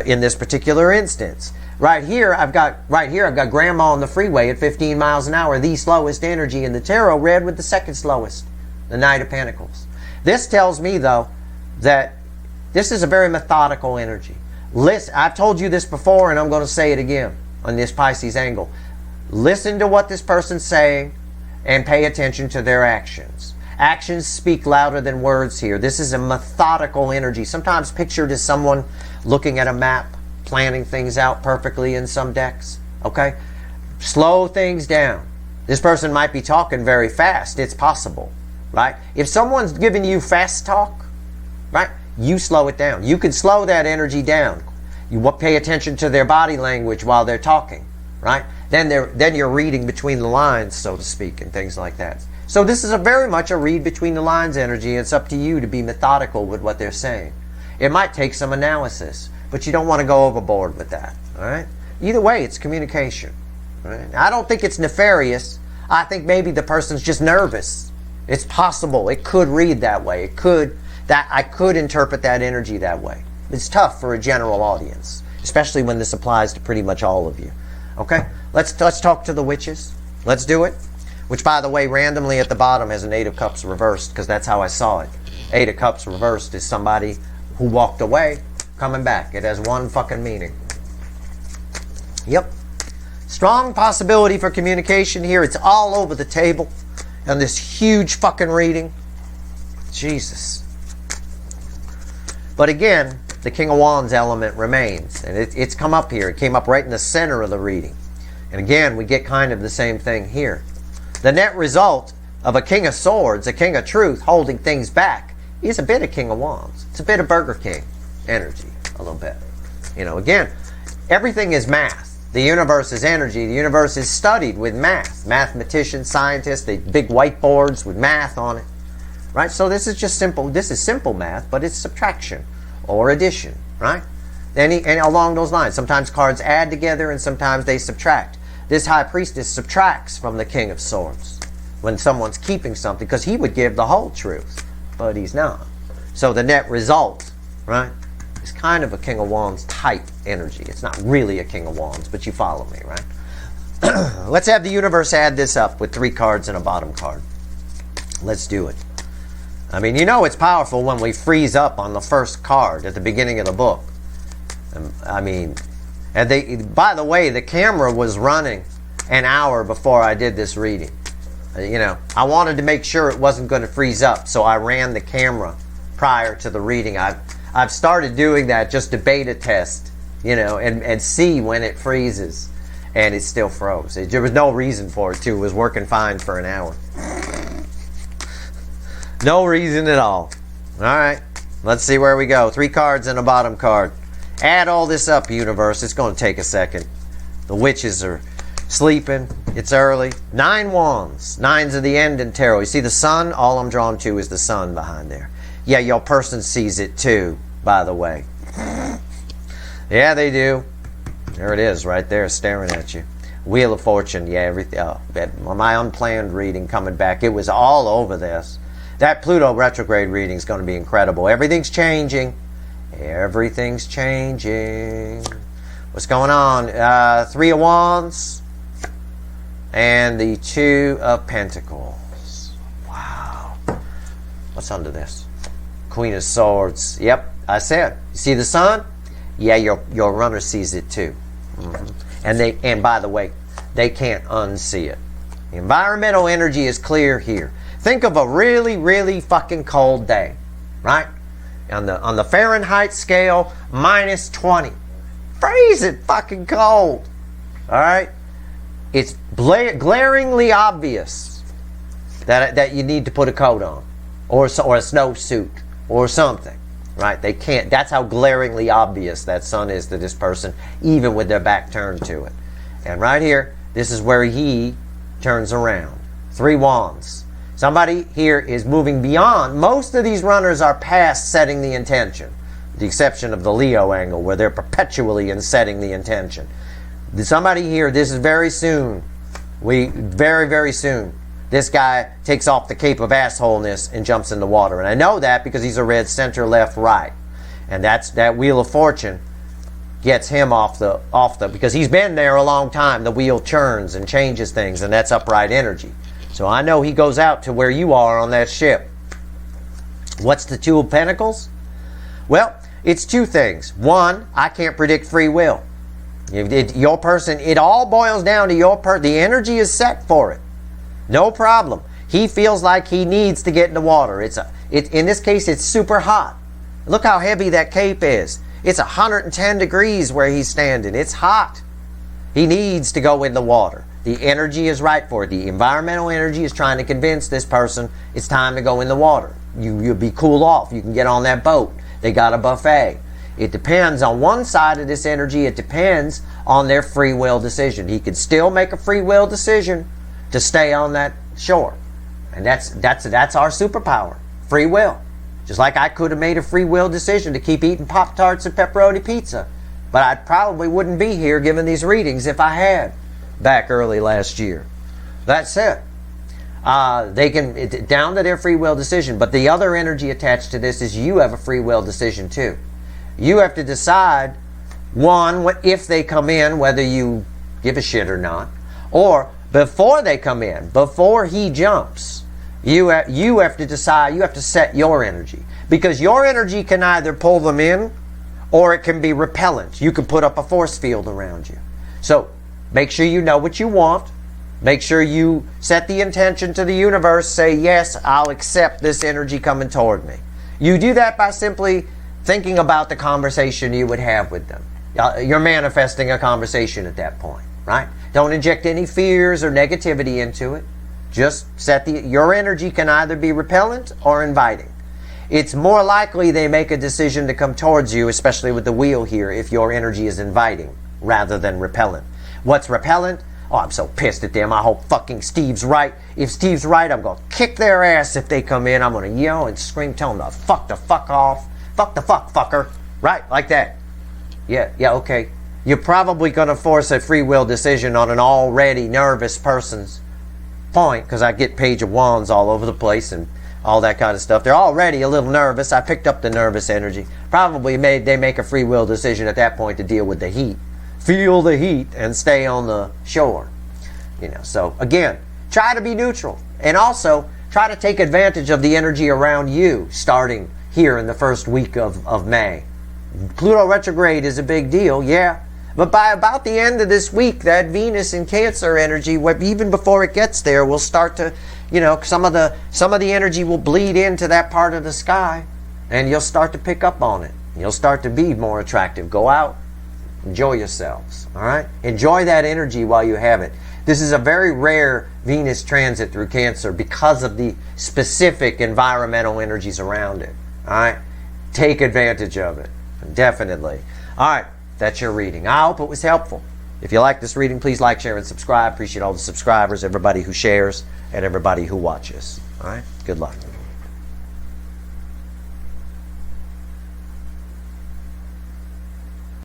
in this particular instance. Right here, I've got Grandma on the freeway at 15 miles an hour, the slowest energy in the tarot, read with the second slowest, the Knight of Pentacles. This tells me, though, that this is a very methodical energy. Listen, I've told you this before, and I'm going to say it again on this Pisces angle. Listen to what this person's saying and pay attention to their actions. Actions speak louder than words here. This is a methodical energy, sometimes pictured as someone looking at a map, planning things out perfectly in some decks. Okay? Slow things down. This person might be talking very fast. It's possible, right? If someone's giving you fast talk, right, you slow it down. You can slow that energy down. You pay attention to their body language while they're talking, right? Then you're reading between the lines, so to speak, and things like that. So this is very much a read between the lines energy. It's up to you to be methodical with what they're saying. It might take some analysis, but you don't want to go overboard with that, all right? Either way, it's communication, right? I don't think it's nefarious. I think maybe the person's just nervous. It's possible. It could read that way. I could interpret that energy that way. It's tough for a general audience, especially when this applies to pretty much all of you. Okay? Let's talk to the witches. Let's do it. Which, by the way, randomly at the bottom has an Eight of Cups reversed, because that's how I saw it. Eight of Cups reversed is somebody who walked away, coming back. It has one fucking meaning. Yep. Strong possibility for communication here. It's all over the table on this huge fucking reading. Jesus. But again, the King of Wands element remains. And it's come up here. It came up right in the center of the reading. And again, we get kind of the same thing here. The net result of a King of Swords, a King of Truth, holding things back, is a bit of King of Wands. It's a bit of Burger King energy, a little bit. You know, again, everything is math. The universe is energy. The universe is studied with math. Mathematicians, scientists, they big whiteboards with math on it. Right? So this is just simple. This is simple math, but it's subtraction or addition, right? And along those lines, sometimes cards add together and sometimes they subtract. This High Priestess subtracts from the King of Swords when someone's keeping something, because he would give the whole truth, but he's not. So the net result, right, is kind of a King of Wands type energy. It's not really a King of Wands, but you follow me, right? Let's have the universe add this up with 3 cards and a bottom card. Let's do it. I mean, you know it's powerful when we freeze up on the first card at the beginning of the book. I mean, And by the way, the camera was running an hour before I did this reading. I wanted to make sure it wasn't going to freeze up, so I ran the camera prior to the reading. I've started doing that just to beta test, and see when it freezes, and it still froze. There was no reason for it to. It was working fine for an hour. No reason at all. All right, let's see where we go. 3 cards and a bottom card. Add all this up, universe. It's going to take a second. The witches are sleeping. It's early. 9 wands. 9's of the end in tarot. You see the sun? All I'm drawn to is the sun behind there. Yeah, your person sees it too, by the way. Yeah, they do. There it is, right there, staring at you. Wheel of Fortune. Yeah, everything. My unplanned reading coming back. It was all over this. That Pluto retrograde reading is going to be incredible. Everything's changing. Everything's changing. What's going on? 3 of Wands and the 2 of Pentacles. Wow. What's under this? Queen of Swords. Yep, I said. You see the sun? Yeah, your runner sees it too. Mm-hmm. And by the way, they can't unsee it. The environmental energy is clear here. Think of a really, really fucking cold day, right? On the Fahrenheit scale, minus 20. Freezing fucking cold. All right? It's glaringly obvious that you need to put a coat on, or a snowsuit, or something. Right? They can't. That's how glaringly obvious that sun is to this person, even with their back turned to it. And right here, this is where he turns around. 3 wands. Somebody here is moving beyond. Most of these runners are past setting the intention, with the exception of the Leo angle, where they're perpetually in setting the intention. Somebody here, this is very soon. Very, very soon. This guy takes off the cape of assholeness and jumps in the water. And I know that because he's a red center, left, right. And that Wheel of Fortune gets him off the because he's been there a long time. The wheel churns and changes things, and that's upright energy. So I know he goes out to where you are on that ship. What's the 2 of Pentacles? Well, it's 2 things. 1, I can't predict free will. Your person, it all boils down to the energy is set for it. No problem. He feels like he needs to get in the water. In this case, it's super hot. Look how heavy that cape is. It's 110 degrees where he's standing. It's hot. He needs to go in the water. The energy is right for it. The environmental energy is trying to convince this person it's time to go in the water. You'll be cooled off. You can get on that boat. They got a buffet. It depends on one side of this energy. It depends on their free will decision. He could still make a free will decision to stay on that shore. And that's our superpower. Free will. Just like I could have made a free will decision to keep eating Pop-Tarts and pepperoni pizza. But I probably wouldn't be here giving these readings if I had back early last year. That's it. They can, down to their free will decision. But the other energy attached to this is you have a free will decision too. You have to decide, 1, if they come in, whether you give a shit or not. Or before they come in, before he jumps, you have to decide, you have to set your energy. Because your energy can either pull them in or it can be repellent. You can put up a force field around you. So make sure you know what you want. Make sure you set the intention to the universe. Say, yes, I'll accept this energy coming toward me. You do that by simply thinking about the conversation you would have with them. You're manifesting a conversation at that point, right? Don't inject any fears or negativity into it. Just your energy can either be repellent or inviting. It's more likely they make a decision to come towards you, especially with the wheel here, if your energy is inviting rather than repellent. What's repellent? Oh, I'm so pissed at them. I hope fucking Steve's right. If Steve's right, I'm going to kick their ass if they come in. I'm going to yell and scream, tell them to fuck the fuck off. Fuck the fuck, fucker. Right? Like that. Yeah, okay. You're probably going to force a free will decision on an already nervous person's point, because I get Page of Wands all over the place and all that kind of stuff. They're already a little nervous. I picked up the nervous energy. Probably they make a free will decision at that point to deal with the heat. Feel the heat and stay on the shore. So again, try to be neutral. And also, try to take advantage of the energy around you starting here in the first week of May. Pluto retrograde is a big deal, yeah. But by about the end of this week, that Venus in Cancer energy, even before it gets there, will start to, some of the energy will bleed into that part of the sky, and you'll start to pick up on it. You'll start to be more attractive. Go out, enjoy yourselves. All right, enjoy that energy while you have it. This is a very rare Venus transit through Cancer because of the specific environmental energies around it. All right, take advantage of it, definitely. All right. That's your reading. I hope it was helpful. If you like this reading, please like, share, and subscribe. Appreciate all the subscribers, everybody who shares, and everybody who watches. All right? Good luck.